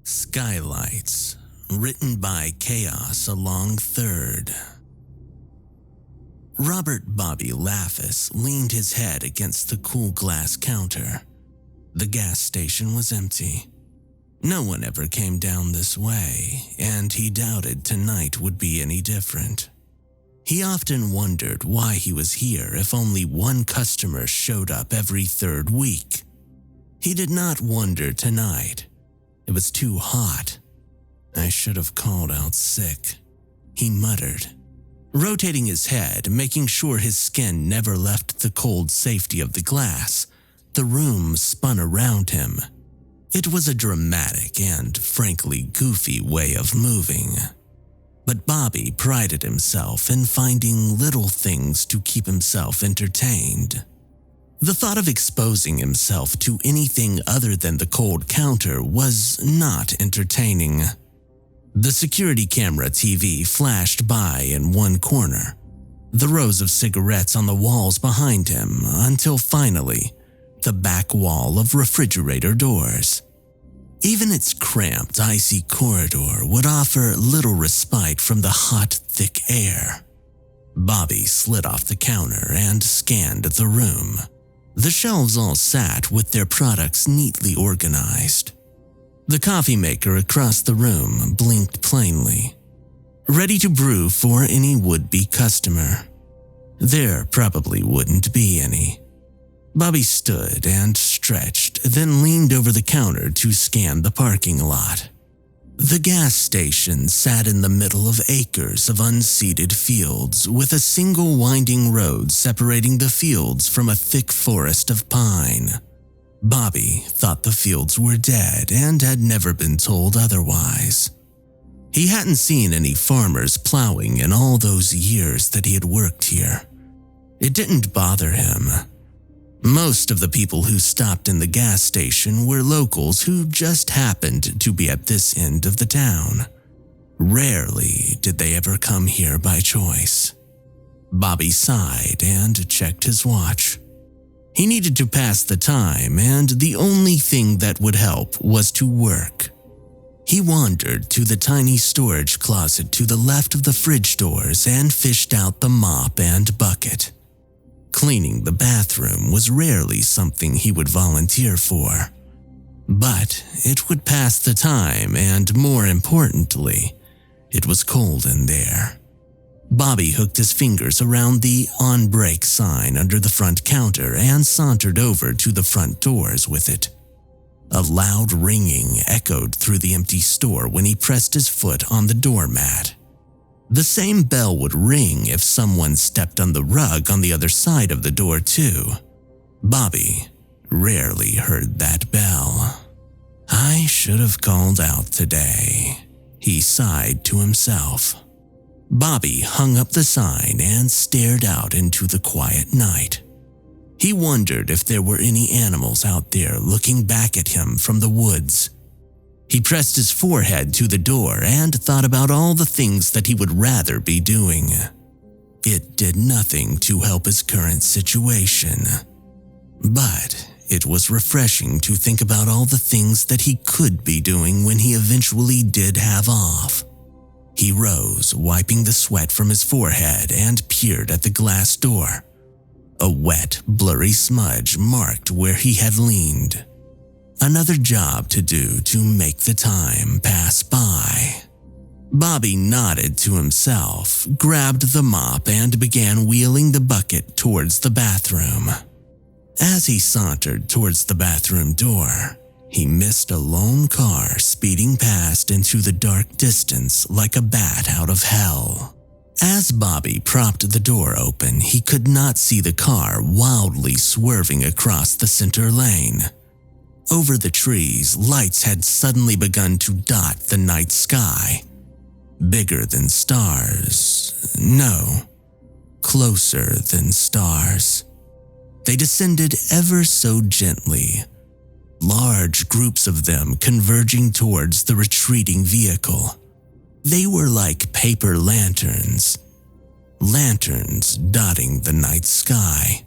Skylights, written by ChaosAlongThird. Robert Bobby Laffis leaned his head against the cool glass counter. The gas station was empty. No one ever came down this way, and he doubted tonight would be any different. He often wondered why he was here if only one customer showed up every third week. He did not wonder tonight. It was too hot. I should have called out sick, he muttered, rotating his head, making sure his skin never left the cold safety of the glass. The room spun around him. It was a dramatic and frankly goofy way of moving. But Bobby prided himself in finding little things to keep himself entertained. The thought of exposing himself to anything other than the cold counter was not entertaining. The security camera TV flashed by in one corner, the rows of cigarettes on the walls behind him, until finally, the back wall of refrigerator doors. Even its cramped, icy corridor would offer little respite from the hot, thick air. Bobby slid off the counter and scanned the room. The shelves all sat with their products neatly organized. The coffee maker across the room blinked plainly, ready to brew for any would-be customer. There probably wouldn't be any. Bobby stood and stretched, then leaned over the counter to scan the parking lot. The gas station sat in the middle of acres of unseeded fields, with a single winding road separating the fields from a thick forest of pine. Bobby thought the fields were dead and had never been told otherwise. He hadn't seen any farmers plowing in all those years that he had worked here. It didn't bother him. Most of the people who stopped in the gas station were locals who just happened to be at this end of the town. Rarely did they ever come here by choice. Bobby sighed and checked his watch. He needed to pass the time, and the only thing that would help was to work. He wandered to the tiny storage closet to the left of the fridge doors and fished out the mop and bucket. Cleaning the bathroom was rarely something he would volunteer for. But it would pass the time, and more importantly, it was cold in there. Bobby hooked his fingers around the on-break sign under the front counter and sauntered over to the front doors with it. A loud ringing echoed through the empty store when he pressed his foot on the doormat. The same bell would ring if someone stepped on the rug on the other side of the door too. Bobby rarely heard that bell. I should have called out today, he sighed to himself. Bobby hung up the sign and stared out into the quiet night. He wondered if there were any animals out there looking back at him from the woods. He pressed his forehead to the door and thought about all the things that he would rather be doing. It did nothing to help his current situation. But it was refreshing to think about all the things that he could be doing when he eventually did have off. He rose, wiping the sweat from his forehead, and peered at the glass door. A wet, blurry smudge marked where he had leaned. Another job to do to make the time pass by. Bobby nodded to himself, grabbed the mop, and began wheeling the bucket towards the bathroom. As he sauntered towards the bathroom door, he missed a lone car speeding past into the dark distance like a bat out of hell. As Bobby propped the door open, he could not see the car wildly swerving across the center lane. Over the trees, lights had suddenly begun to dot the night sky. Bigger than stars. No, closer than stars. They descended ever so gently, large groups of them converging towards the retreating vehicle. They were like paper lanterns. Lanterns dotting the night sky.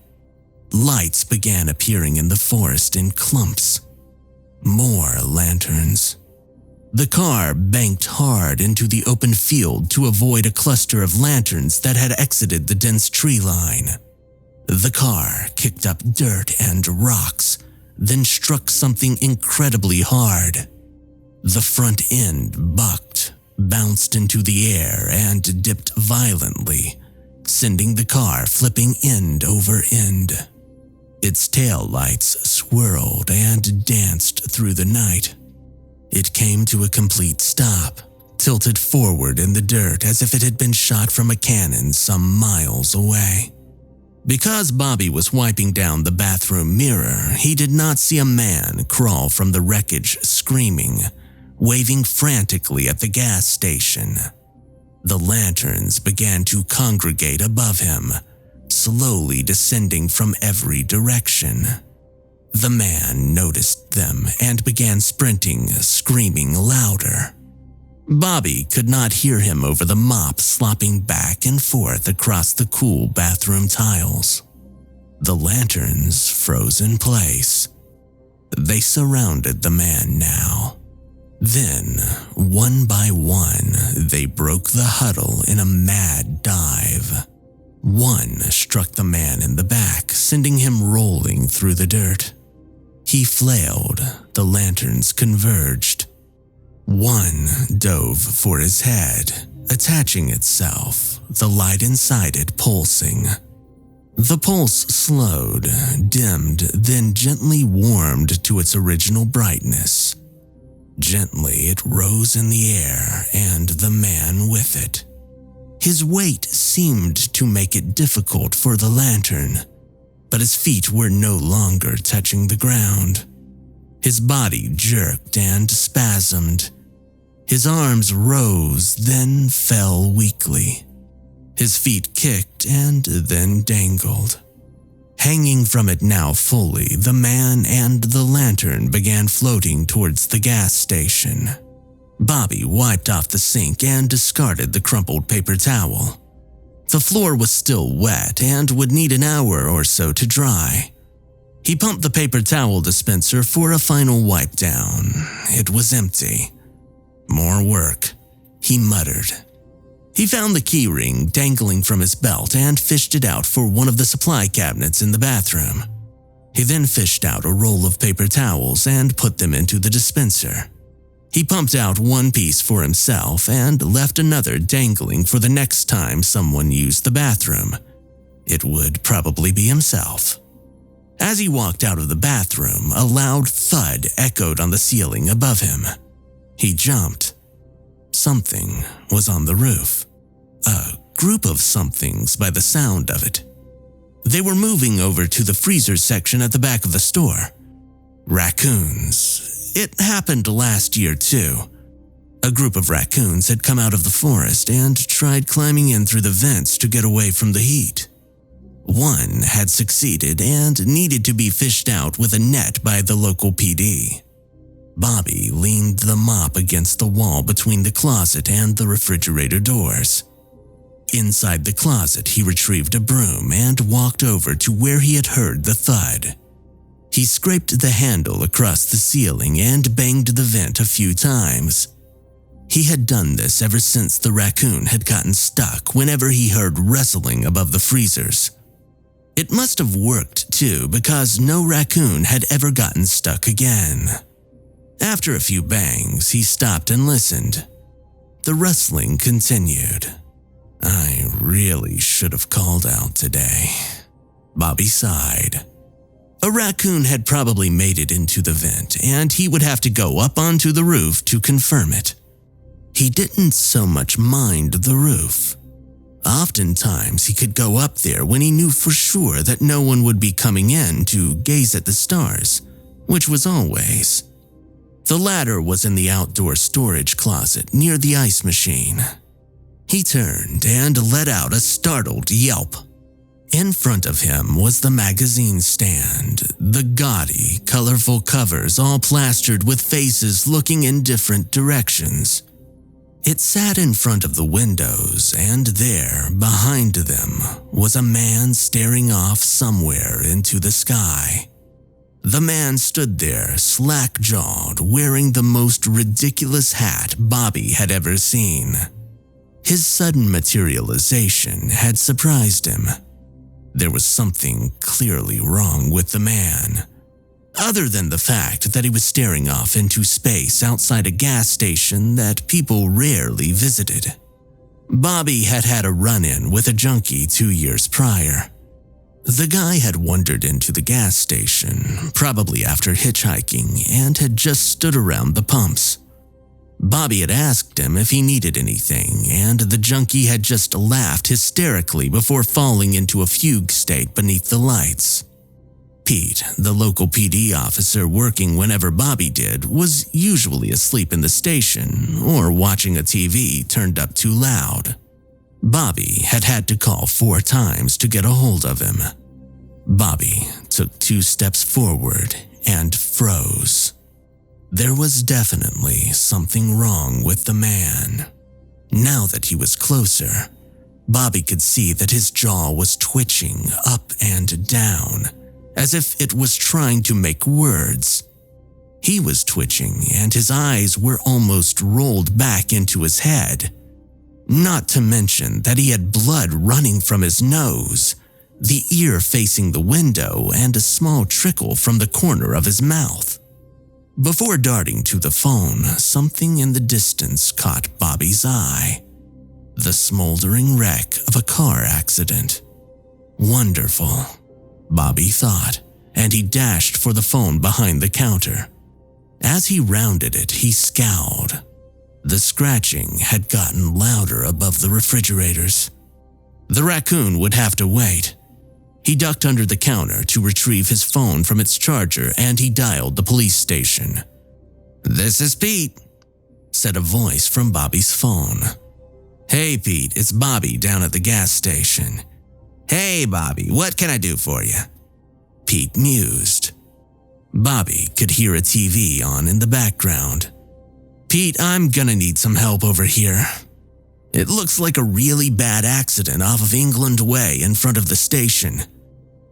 Lights began appearing in the forest in clumps. More lanterns. The car banked hard into the open field to avoid a cluster of lanterns that had exited the dense tree line. The car kicked up dirt and rocks, then struck something incredibly hard. The front end bucked, bounced into the air, and dipped violently, sending the car flipping end over end. Its taillights swirled and danced through the night. It came to a complete stop, tilted forward in the dirt as if it had been shot from a cannon some miles away. Because Bobby was wiping down the bathroom mirror, he did not see a man crawl from the wreckage screaming, waving frantically at the gas station. The lanterns began to congregate above him, slowly descending from every direction. The man noticed them and began sprinting, screaming louder. Bobby could not hear him over the mop slopping back and forth across the cool bathroom tiles. The lanterns froze in place. They surrounded the man now. Then, one by one, they broke the huddle in a mad dive. One struck the man in the back, sending him rolling through the dirt. He flailed. The lanterns converged. One dove for his head, attaching itself, the light inside it pulsing. The pulse slowed, dimmed, then gently warmed to its original brightness. Gently it rose in the air, and the man with it. His weight seemed to make it difficult for the lantern, but his feet were no longer touching the ground. His body jerked and spasmed. His arms rose, then fell weakly. His feet kicked and then dangled. Hanging from it now fully, the man and the lantern began floating towards the gas station. Bobby wiped off the sink and discarded the crumpled paper towel. The floor was still wet and would need an hour or so to dry. He pumped the paper towel dispenser for a final wipe down. It was empty. More work, he muttered. He found the key ring dangling from his belt and fished it out for one of the supply cabinets in the bathroom. He then fished out a roll of paper towels and put them into the dispenser. He pumped out one piece for himself and left another dangling for the next time someone used the bathroom. It would probably be himself. As he walked out of the bathroom, a loud thud echoed on the ceiling above him. He jumped. Something was on the roof. A group of somethings by the sound of it. They were moving over to the freezer section at the back of the store. Raccoons. It happened last year too. A group of raccoons had come out of the forest and tried climbing in through the vents to get away from the heat. One had succeeded and needed to be fished out with a net by the local PD. Bobby leaned the mop against the wall between the closet and the refrigerator doors. Inside the closet, he retrieved a broom and walked over to where he had heard the thud. He scraped the handle across the ceiling and banged the vent a few times. He had done this ever since the raccoon had gotten stuck whenever he heard rustling above the freezers. It must have worked too, because no raccoon had ever gotten stuck again. After a few bangs, he stopped and listened. The rustling continued. I really should have called out today. Bobby sighed. A raccoon had probably made it into the vent, and he would have to go up onto the roof to confirm it. He didn't so much mind the roof. Oftentimes, he could go up there when he knew for sure that no one would be coming in to gaze at the stars, which was always. The ladder was in the outdoor storage closet near the ice machine. He turned and let out a startled yelp. In front of him was the magazine stand, the gaudy, colorful covers all plastered with faces looking in different directions. It sat in front of the windows, and there, behind them, was a man staring off somewhere into the sky. The man stood there, slack-jawed, wearing the most ridiculous hat Bobby had ever seen. His sudden materialization had surprised him. There was something clearly wrong with the man, other than the fact that he was staring off into space outside a gas station that people rarely visited. Bobby had had a run-in with a junkie 2 years prior. The guy had wandered into the gas station, probably after hitchhiking, and had just stood around the pumps. Bobby had asked him if he needed anything, and the junkie had just laughed hysterically before falling into a fugue state beneath the lights. Pete, the local PD officer working whenever Bobby did, was usually asleep in the station or watching a TV turned up too loud. Bobby had had to call 4 times to get a hold of him. Bobby took 2 steps forward and froze. There was definitely something wrong with the man. Now that he was closer, Bobby could see that his jaw was twitching up and down, as if it was trying to make words. He was twitching and his eyes were almost rolled back into his head. Not to mention that he had blood running from his nose, the ear facing the window, and a small trickle from the corner of his mouth. Before darting to the phone, something in the distance caught Bobby's eye. The smoldering wreck of a car accident. Wonderful, Bobby thought, and he dashed for the phone behind the counter. As he rounded it, he scowled. The scratching had gotten louder above the refrigerators. The raccoon would have to wait. He ducked under the counter to retrieve his phone from its charger, and he dialed the police station. "This is Pete," said a voice from Bobby's phone. "Hey Pete, it's Bobby down at the gas station." "Hey Bobby, what can I do for you?" Pete mused. Bobby could hear a TV on in the background. "Pete, I'm gonna need some help over here. It looks like a really bad accident off of England Way in front of the station.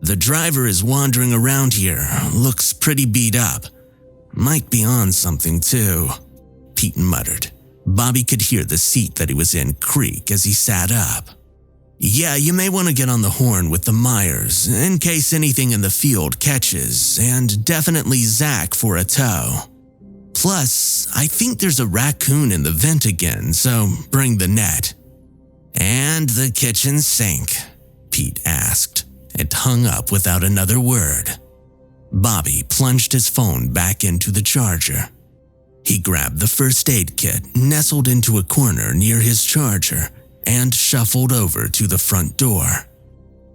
The driver is wandering around here, looks pretty beat up. Might be on something too," Pete muttered. Bobby could hear the seat that he was in creak as he sat up. "Yeah, you may want to get on the horn with the Myers in case anything in the field catches, and definitely Zach for a tow. Plus, I think there's a raccoon in the vent again, so bring the net." "And the kitchen sink?" Pete asked, and hung up without another word. Bobby plunged his phone back into the charger. He grabbed the first aid kit, nestled into a corner near his charger, and shuffled over to the front door.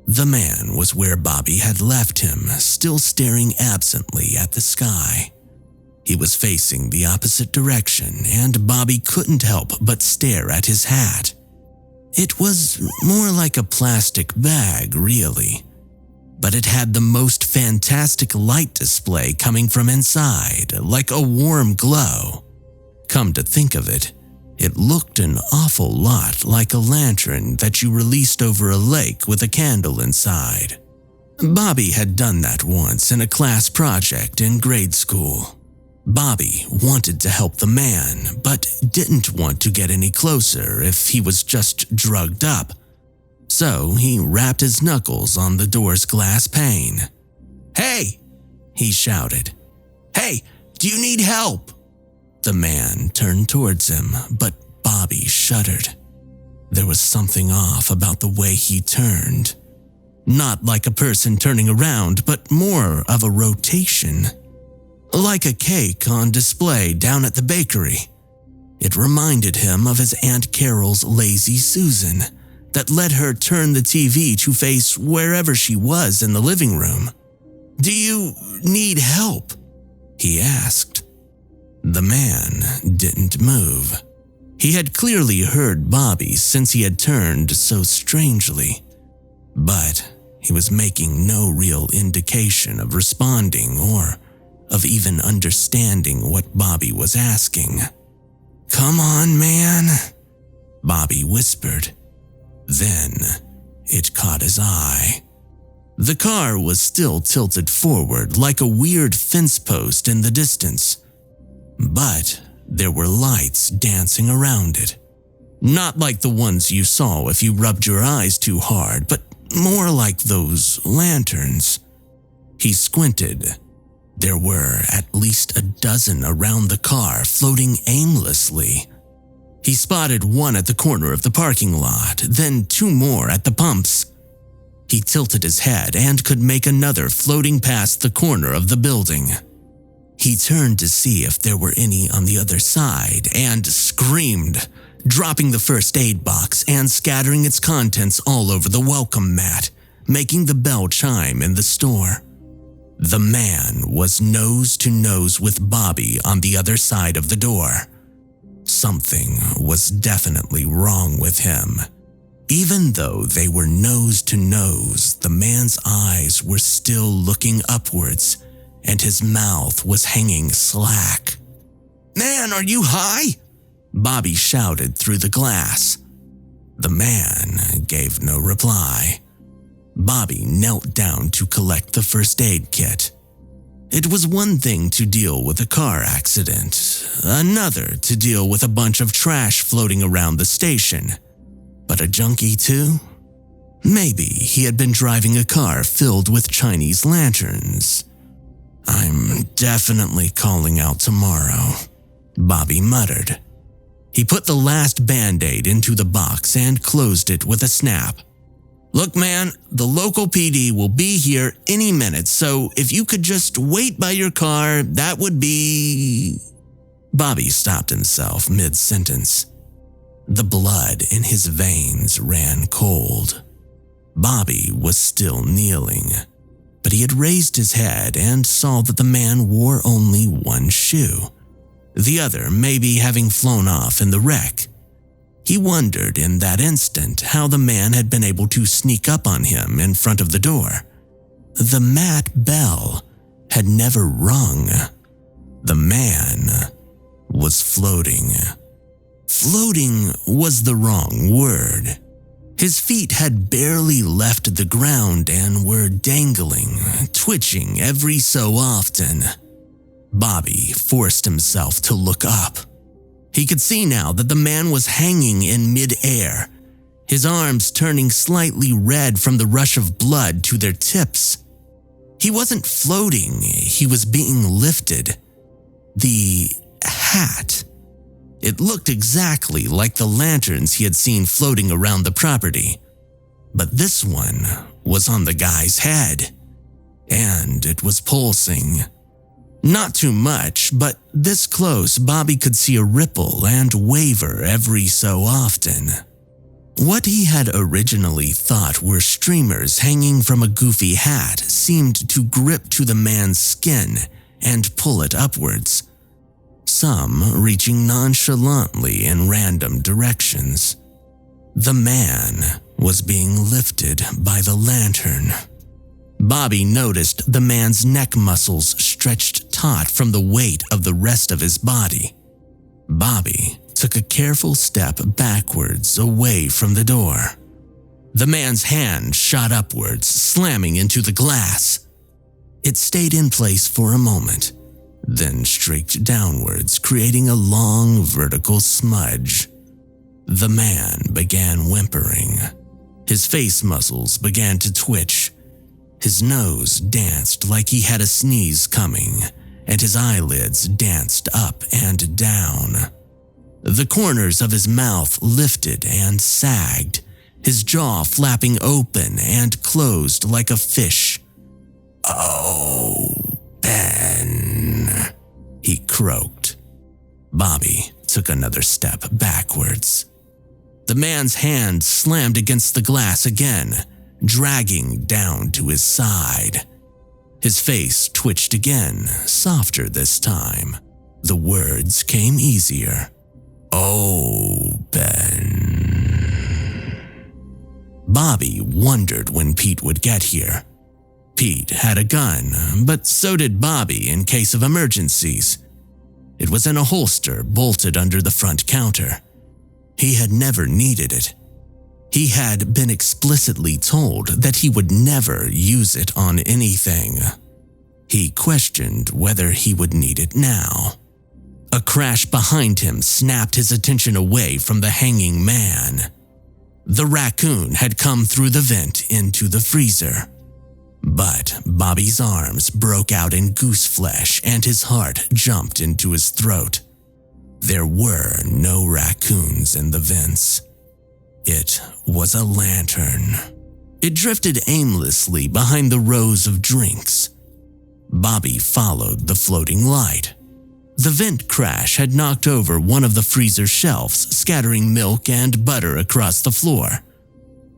The man was where Bobby had left him, still staring absently at the sky. He was facing the opposite direction, and Bobby couldn't help but stare at his hat. It was more like a plastic bag, really, but it had the most fantastic light display coming from inside, like a warm glow. Come to think of it, it looked an awful lot like a lantern that you released over a lake with a candle inside. Bobby had done that once in a class project in grade school. Bobby wanted to help the man, but didn't want to get any closer if he was just drugged up. So he rapped his knuckles on the door's glass pane. "Hey!" he shouted. "Hey, do you need help?" The man turned towards him, but Bobby shuddered. There was something off about the way he turned. Not like a person turning around, but more of a rotation. Like a cake on display down at the bakery. It reminded him of his Aunt Carol's Lazy Susan that let her turn the TV to face wherever she was in the living room. "Do you need help?" he asked. The man didn't move. He had clearly heard Bobby since he had turned so strangely, but he was making no real indication of responding or of even understanding what Bobby was asking. "Come on, man," Bobby whispered. Then it caught his eye. The car was still tilted forward like a weird fence post in the distance, but there were lights dancing around it. Not like the ones you saw if you rubbed your eyes too hard, but more like those lanterns. He squinted. There were at least a dozen around the car floating aimlessly. He spotted one at the corner of the parking lot, then two more at the pumps. He tilted his head and could make another floating past the corner of the building. He turned to see if there were any on the other side and screamed, dropping the first aid box and scattering its contents all over the welcome mat, making the bell chime in the store. The man was nose to nose with Bobby on the other side of the door. Something was definitely wrong with him. Even though they were nose to nose, the man's eyes were still looking upwards, and his mouth was hanging slack. "Man, are you high?" Bobby shouted through the glass. The man gave no reply. Bobby knelt down to collect the first aid kit. It was one thing to deal with a car accident, another to deal with a bunch of trash floating around the station. But a junkie too? Maybe he had been driving a car filled with Chinese lanterns. "I'm definitely calling out tomorrow," Bobby muttered. He put the last Band-Aid into the box and closed it with a snap. "Look, man, the local PD will be here any minute, so if you could just wait by your car, that would be..." Bobby stopped himself mid-sentence. The blood in his veins ran cold. Bobby was still kneeling, but he had raised his head and saw that the man wore only one shoe, the other maybe having flown off in the wreck. He wondered in that instant how the man had been able to sneak up on him in front of the door. The mat bell had never rung. The man was floating. Floating was the wrong word. His feet had barely left the ground and were dangling, twitching every so often. Bobby forced himself to look up. He could see now that the man was hanging in mid-air, his arms turning slightly red from the rush of blood to their tips. He wasn't floating, he was being lifted. The hat. It looked exactly like the lanterns he had seen floating around the property. But this one was on the guy's head, and it was pulsing. Not too much, but this close Bobby could see a ripple and waver every so often. What he had originally thought were streamers hanging from a goofy hat seemed to grip to the man's skin and pull it upwards, some reaching nonchalantly in random directions. The man was being lifted by the lantern. Bobby noticed the man's neck muscles stretched taut from the weight of the rest of his body. Bobby took a careful step backwards away from the door. The man's hand shot upwards, slamming into the glass. It stayed in place for a moment, then streaked downwards, creating a long vertical smudge. The man began whimpering. His face muscles began to twitch. His nose danced like he had a sneeze coming, and his eyelids danced up and down. The corners of his mouth lifted and sagged, his jaw flapping open and closed like a fish. "Oh, Ben," he croaked. Bobby took another step backwards. The man's hand slammed against the glass again, dragging down to his side. His face twitched again, softer this time. The words came easier. "Oh, Ben." Bobby wondered when Pete would get here. Pete had a gun, but so did Bobby in case of emergencies. It was in a holster bolted under the front counter. He had never needed it. He had been explicitly told that he would never use it on anything. He questioned whether he would need it now. A crash behind him snapped his attention away from the hanging man. The raccoon had come through the vent into the freezer. But Bobby's arms broke out in goose flesh and his heart jumped into his throat. There were no raccoons in the vents. It was a lantern. It drifted aimlessly behind the rows of drinks. Bobby followed the floating light. The vent crash had knocked over one of the freezer shelves, scattering milk and butter across the floor.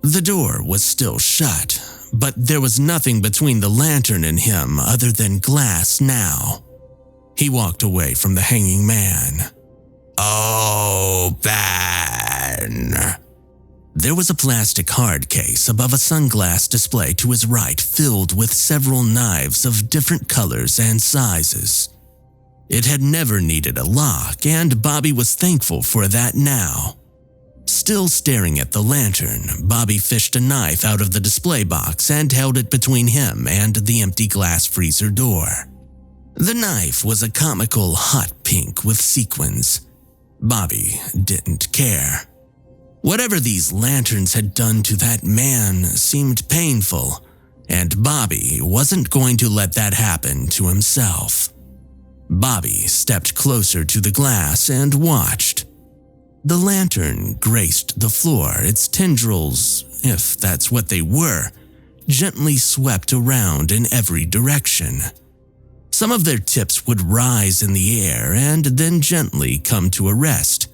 The door was still shut, but there was nothing between the lantern and him other than glass now. He walked away from the hanging man. Open! There was a plastic hard case above a sunglass display to his right, filled with several knives of different colors and sizes. It had never needed a lock, and Bobby was thankful for that now. Still staring at the lantern, Bobby fished a knife out of the display box and held it between him and the empty glass freezer door. The knife was a comical hot pink with sequins. Bobby didn't care. Whatever these lanterns had done to that man seemed painful, and Bobby wasn't going to let that happen to himself. Bobby stepped closer to the glass and watched. The lantern graced the floor, its tendrils, if that's what they were, gently swept around in every direction. Some of their tips would rise in the air and then gently come to a rest.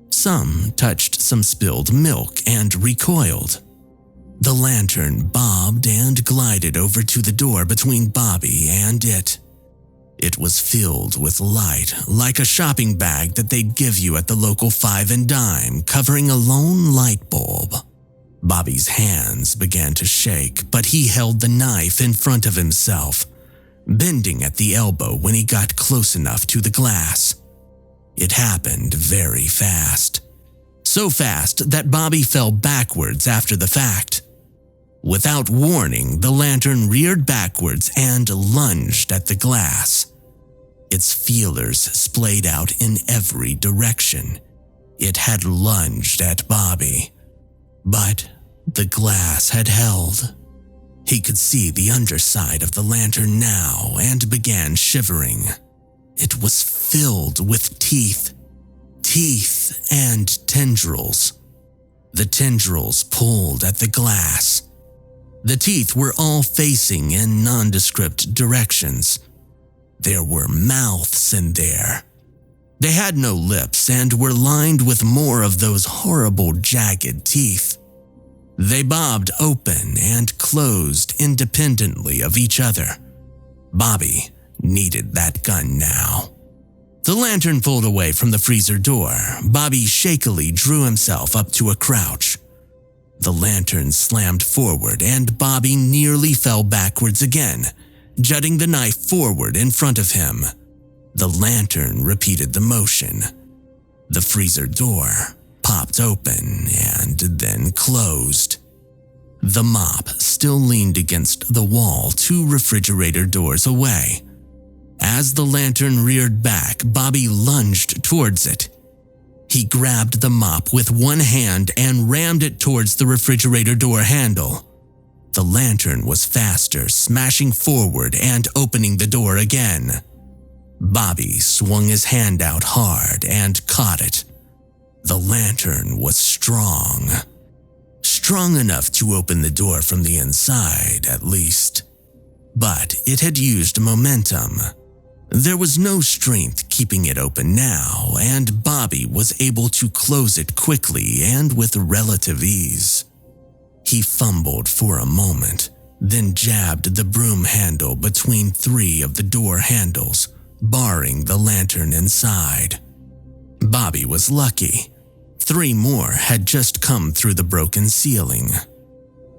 Some touched some spilled milk and recoiled. The lantern bobbed and glided over to the door between Bobby and it. It was filled with light, like a shopping bag that they'd give you at the local Five and Dime, covering a lone light bulb. Bobby's hands began to shake, but he held the knife in front of himself, bending at the elbow when he got close enough to the glass. It happened very fast. So fast that Bobby fell backwards after the fact. Without warning, the lantern reared backwards and lunged at the glass. Its feelers splayed out in every direction. It had lunged at Bobby. But the glass had held. He could see the underside of the lantern now and began shivering. It was filled with teeth. Teeth and tendrils. The tendrils pulled at the glass. The teeth were all facing in nondescript directions. There were mouths in there. They had no lips and were lined with more of those horrible jagged teeth. They bobbed open and closed independently of each other. Bobby needed that gun now. The lantern pulled away from the freezer door. Bobby shakily drew himself up to a crouch. The lantern slammed forward and Bobby nearly fell backwards again, jutting the knife forward in front of him. The lantern repeated the motion. The freezer door popped open and then closed. The mop still leaned against the wall 2 refrigerator doors away. As the lantern reared back, Bobby lunged towards it. He grabbed the mop with one hand and rammed it towards the refrigerator door handle. The lantern was faster, smashing forward and opening the door again. Bobby swung his hand out hard and caught it. The lantern was strong. Strong enough to open the door from the inside, at least. But it had used momentum. There was no strength keeping it open now, and Bobby was able to close it quickly and with relative ease. He fumbled for a moment, then jabbed the broom handle between 3 of the door handles, barring the lantern inside. Bobby was lucky. 3 more had just come through the broken ceiling.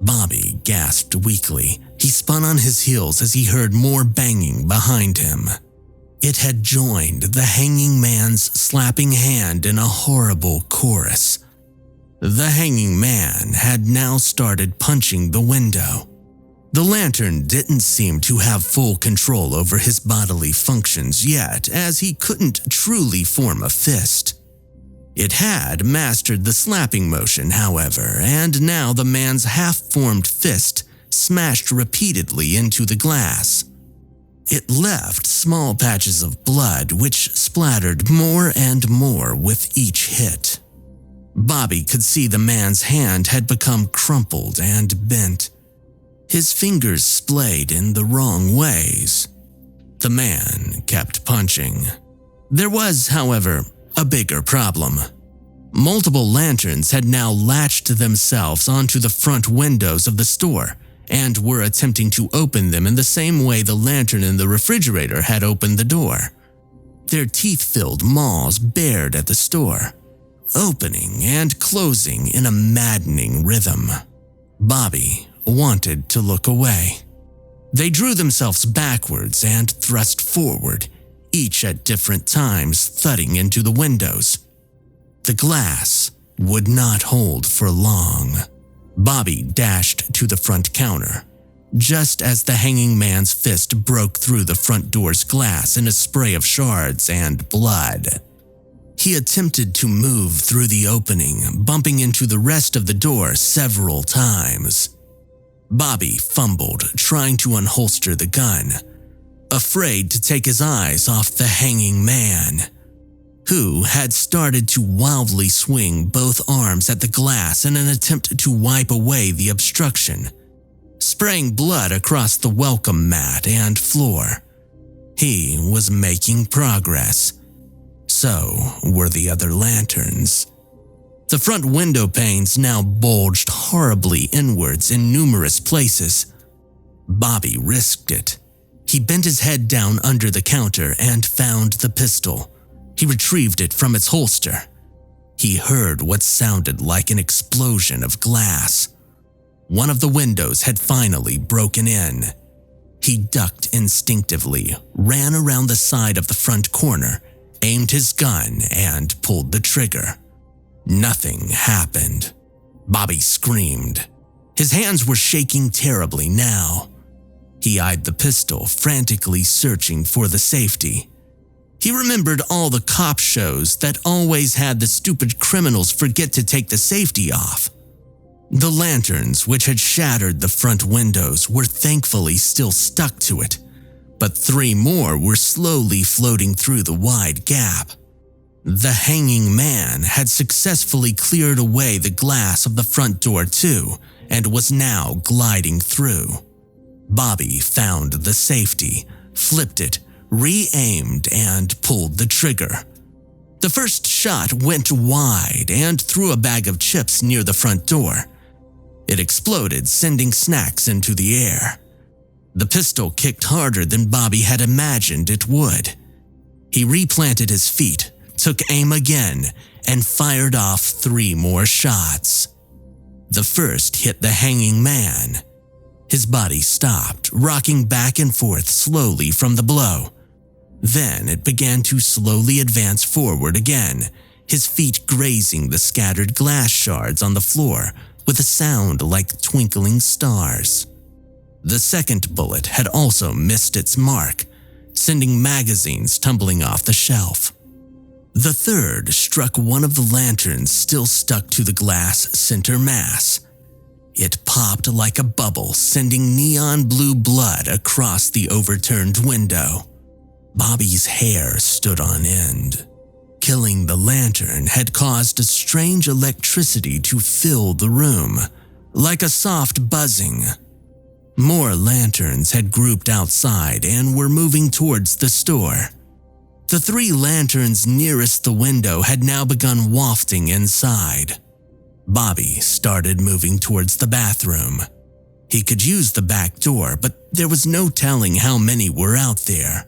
Bobby gasped weakly. He spun on his heels as he heard more banging behind him. It had joined the hanging man's slapping hand in a horrible chorus. The hanging man had now started punching the window. The lantern didn't seem to have full control over his bodily functions yet, as he couldn't truly form a fist. It had mastered the slapping motion, however, and now the man's half-formed fist smashed repeatedly into the glass. It left small patches of blood which splattered more and more with each hit. Bobby could see the man's hand had become crumpled and bent. His fingers splayed in the wrong ways. The man kept punching. There was, however, a bigger problem. Multiple lanterns had now latched themselves onto the front windows of the store and were attempting to open them in the same way the lantern in the refrigerator had opened the door. Their teeth-filled maws bared at the store, opening and closing in a maddening rhythm. Bobby wanted to look away. They drew themselves backwards and thrust forward, each at different times thudding into the windows. The glass would not hold for long. Bobby dashed to the front counter, just as the hanging man's fist broke through the front door's glass in a spray of shards and blood. He attempted to move through the opening, bumping into the rest of the door several times. Bobby fumbled, trying to unholster the gun, afraid to take his eyes off the hanging man, who had started to wildly swing both arms at the glass in an attempt to wipe away the obstruction, spraying blood across the welcome mat and floor. He was making progress. So were the other lanterns. The front window panes now bulged horribly inwards in numerous places. Bobby risked it. He bent his head down under the counter and found the pistol. He retrieved it from its holster. He heard what sounded like an explosion of glass. One of the windows had finally broken in. He ducked instinctively, ran around the side of the front corner, aimed his gun, and pulled the trigger. Nothing happened. Bobby screamed. His hands were shaking terribly now. He eyed the pistol, frantically searching for the safety. He remembered all the cop shows that always had the stupid criminals forget to take the safety off. The lanterns, which had shattered the front windows, were thankfully still stuck to it, but 3 more were slowly floating through the wide gap. The hanging man had successfully cleared away the glass of the front door too, and was now gliding through. Bobby found the safety, flipped it, re-aimed, and pulled the trigger. The first shot went wide and threw a bag of chips near the front door. It exploded, sending snacks into the air. The pistol kicked harder than Bobby had imagined it would. He replanted his feet, took aim again, and fired off 3 more shots. The first hit the hanging man. His body stopped, rocking back and forth slowly from the blow. Then it began to slowly advance forward again, his feet grazing the scattered glass shards on the floor with a sound like twinkling stars. The second bullet had also missed its mark, sending magazines tumbling off the shelf. The third struck one of the lanterns still stuck to the glass center mass. It popped like a bubble, sending neon blue blood across the overturned window. Bobby's hair stood on end. Killing the lantern had caused a strange electricity to fill the room, like a soft buzzing. More lanterns had grouped outside and were moving towards the store. The 3 lanterns nearest the window had now begun wafting inside. Bobby started moving towards the bathroom. He could use the back door, but there was no telling how many were out there.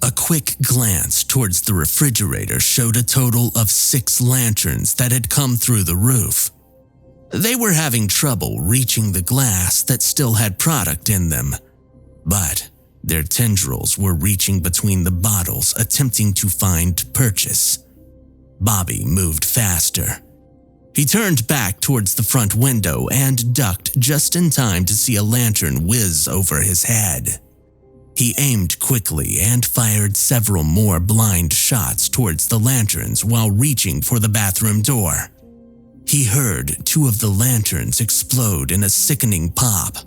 A quick glance towards the refrigerator showed a total of 6 lanterns that had come through the roof. They were having trouble reaching the glass that still had product in them, but their tendrils were reaching between the bottles, attempting to find purchase. Bobby moved faster. He turned back towards the front window and ducked just in time to see a lantern whiz over his head. He aimed quickly and fired several more blind shots towards the lanterns while reaching for the bathroom door. He heard two of the lanterns explode in a sickening pop.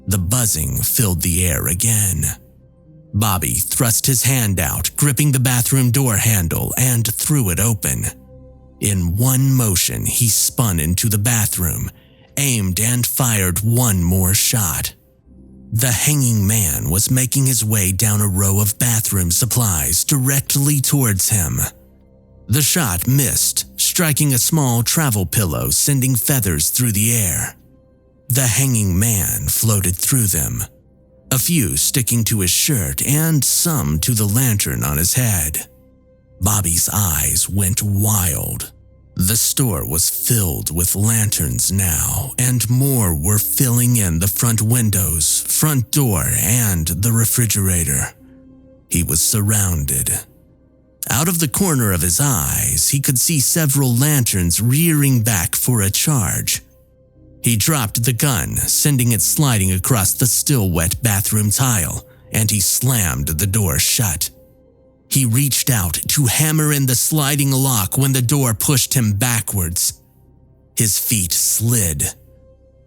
The buzzing filled the air again. Bobby thrust his hand out, gripping the bathroom door handle, and threw it open. In one motion, he spun into the bathroom, aimed and fired one more shot. The hanging man was making his way down a row of bathroom supplies directly towards him. The shot missed, striking a small travel pillow, sending feathers through the air. The hanging man floated through them, a few sticking to his shirt and some to the lantern on his head. Bobby's eyes went wild. The store was filled with lanterns now, and more were filling in the front windows, front door, and the refrigerator. He was surrounded. Out of the corner of his eyes, he could see several lanterns rearing back for a charge. He dropped the gun, sending it sliding across the still wet bathroom tile, and he slammed the door shut. He reached out to hammer in the sliding lock when the door pushed him backwards. His feet slid.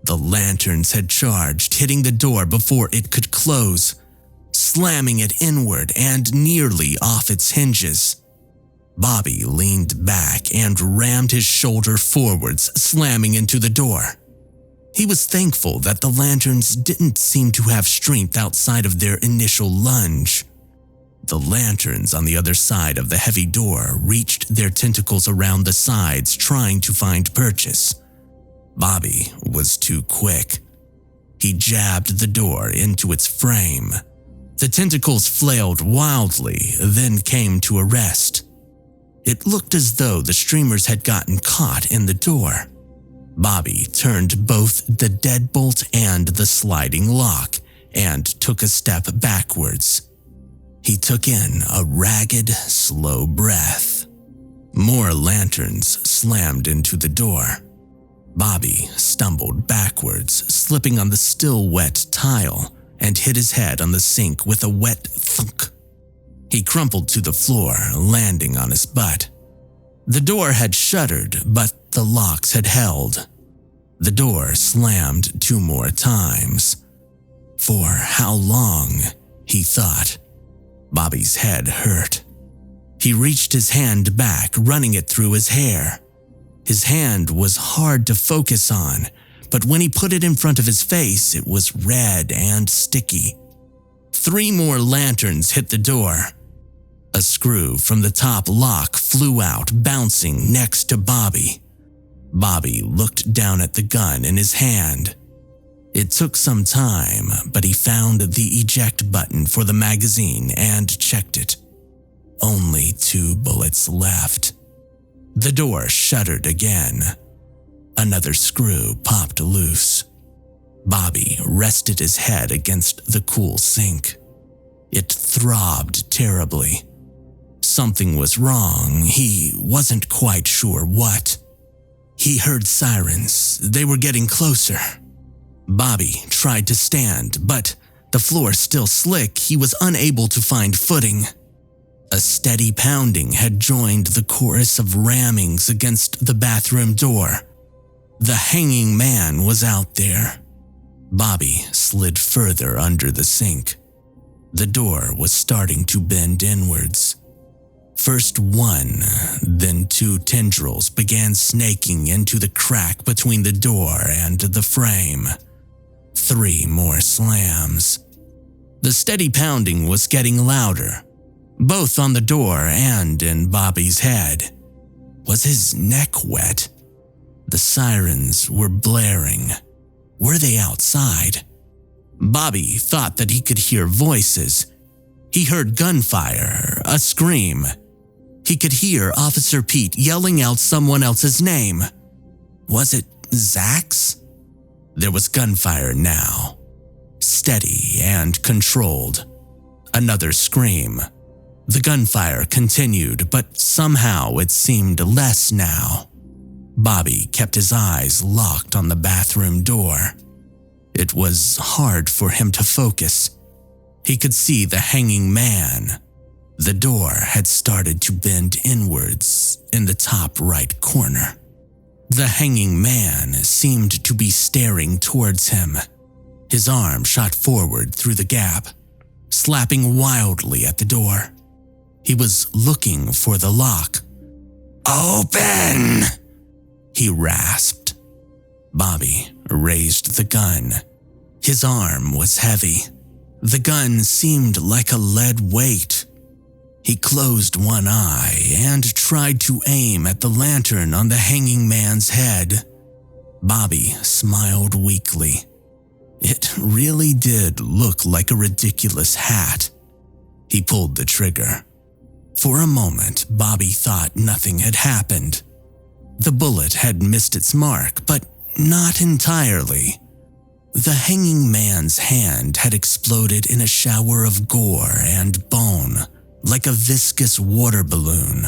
The lanterns had charged, hitting the door before it could close, slamming it inward and nearly off its hinges. Bobby leaned back and rammed his shoulder forwards, slamming into the door. He was thankful that the lanterns didn't seem to have strength outside of their initial lunge. The lanterns on the other side of the heavy door reached their tentacles around the sides, trying to find purchase. Bobby was too quick. He jabbed the door into its frame. The tentacles flailed wildly, then came to a rest. It looked as though the streamers had gotten caught in the door. Bobby turned both the deadbolt and the sliding lock and took a step backwards. He took in a ragged, slow breath. More lanterns slammed into the door. Bobby stumbled backwards, slipping on the still wet tile, and hit his head on the sink with a wet thunk. He crumpled to the floor, landing on his butt. The door had shuttered, but the locks had held. The door slammed 2 more times. For how long, he thought. Bobby's head hurt. He reached his hand back, running it through his hair. His hand was hard to focus on, but when he put it in front of his face, it was red and sticky. 3 more lanterns hit the door. A screw from the top lock flew out, bouncing next to Bobby. Bobby looked down at the gun in his hand. It took some time, but he found the eject button for the magazine and checked it. Only 2 bullets left. The door shuttered again. Another screw popped loose. Bobby rested his head against the cool sink. It throbbed terribly. Something was wrong. He wasn't quite sure what. He heard sirens. They were getting closer. Bobby tried to stand, but the floor still slick, he was unable to find footing. A steady pounding had joined the chorus of rammings against the bathroom door. The hanging man was out there. Bobby slid further under the sink. The door was starting to bend inwards. First 1, then 2 tendrils began snaking into the crack between the door and the frame. 3 more slams. The steady pounding was getting louder, both on the door and in Bobby's head. Was his neck wet? The sirens were blaring. Were they outside? Bobby thought that he could hear voices. He heard gunfire, a scream. He could hear Officer Pete yelling out someone else's name. Was it Zach's? There was gunfire now, steady and controlled. Another scream. The gunfire continued, but somehow it seemed less now. Bobby kept his eyes locked on the bathroom door. It was hard for him to focus. He could see the hanging man. The door had started to bend inwards in the top right corner. The hanging man seemed to be staring towards him. His arm shot forward through the gap, slapping wildly at the door. He was looking for the lock. "Open!" he rasped. Bobby raised the gun. His arm was heavy. The gun seemed like a lead weight. He closed one eye and tried to aim at the lantern on the hanging man's head. Bobby smiled weakly. It really did look like a ridiculous hat. He pulled the trigger. For a moment, Bobby thought nothing had happened. The bullet had missed its mark, but not entirely. The hanging man's hand had exploded in a shower of gore and bone, like a viscous water balloon.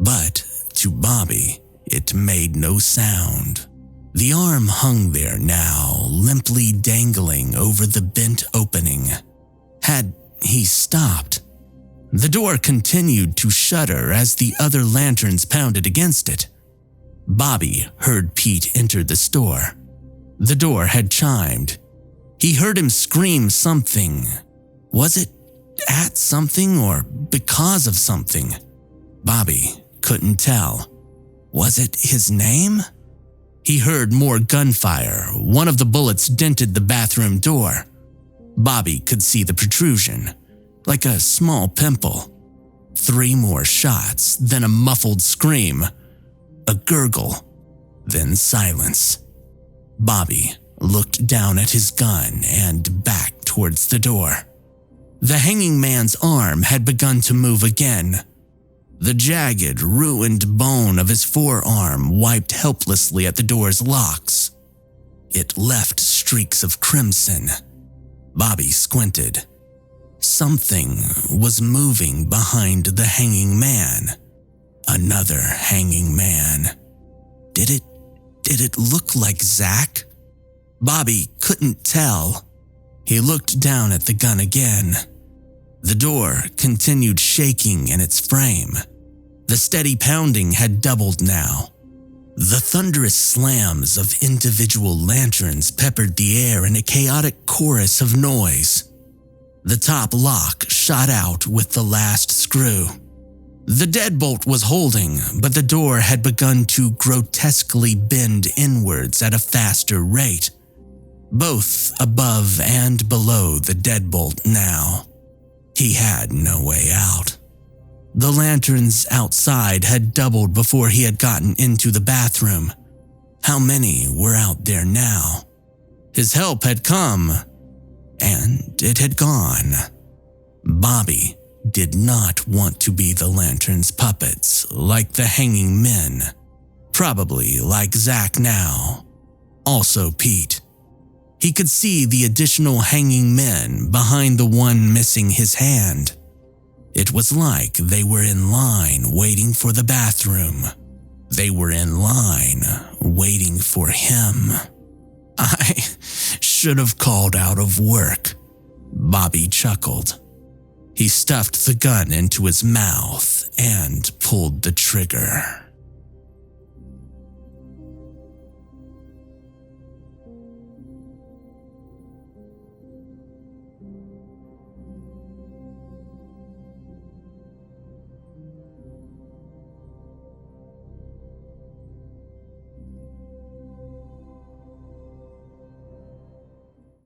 But to Bobby, it made no sound. The arm hung there now, limply dangling over the bent opening. Had he stopped? The door continued to shudder as the other lanterns pounded against it. Bobby heard Pete enter the store. The door had chimed. He heard him scream something. Was it at something or because of something? Bobby couldn't tell. Was it his name? He heard more gunfire. One of the bullets dented the bathroom door. Bobby could see the protrusion, like a small pimple. 3 more shots, then a muffled scream, a gurgle, then silence. Bobby looked down at his gun and back towards the door. The hanging man's arm had begun to move again. The jagged, ruined bone of his forearm wiped helplessly at the door's locks. It left streaks of crimson. Bobby squinted. Something was moving behind the hanging man. Another hanging man. Did it look like Zach? Bobby couldn't tell. He looked down at the gun again. The door continued shaking in its frame. The steady pounding had doubled now. The thunderous slams of individual lanterns peppered the air in a chaotic chorus of noise. The top lock shot out with the last screw. The deadbolt was holding, but the door had begun to grotesquely bend inwards at a faster rate, both above and below the deadbolt now. He had no way out. The lanterns outside had doubled before he had gotten into the bathroom. How many were out there now? His help had come, and it had gone. Bobby did not want to be the lantern's puppets like the hanging men. Probably like Zach now. Also Pete. He could see the additional hanging men behind the one missing his hand. It was like they were in line waiting for the bathroom. They were in line waiting for him. I should have called out of work, Bobby chuckled. He stuffed the gun into his mouth and pulled the trigger.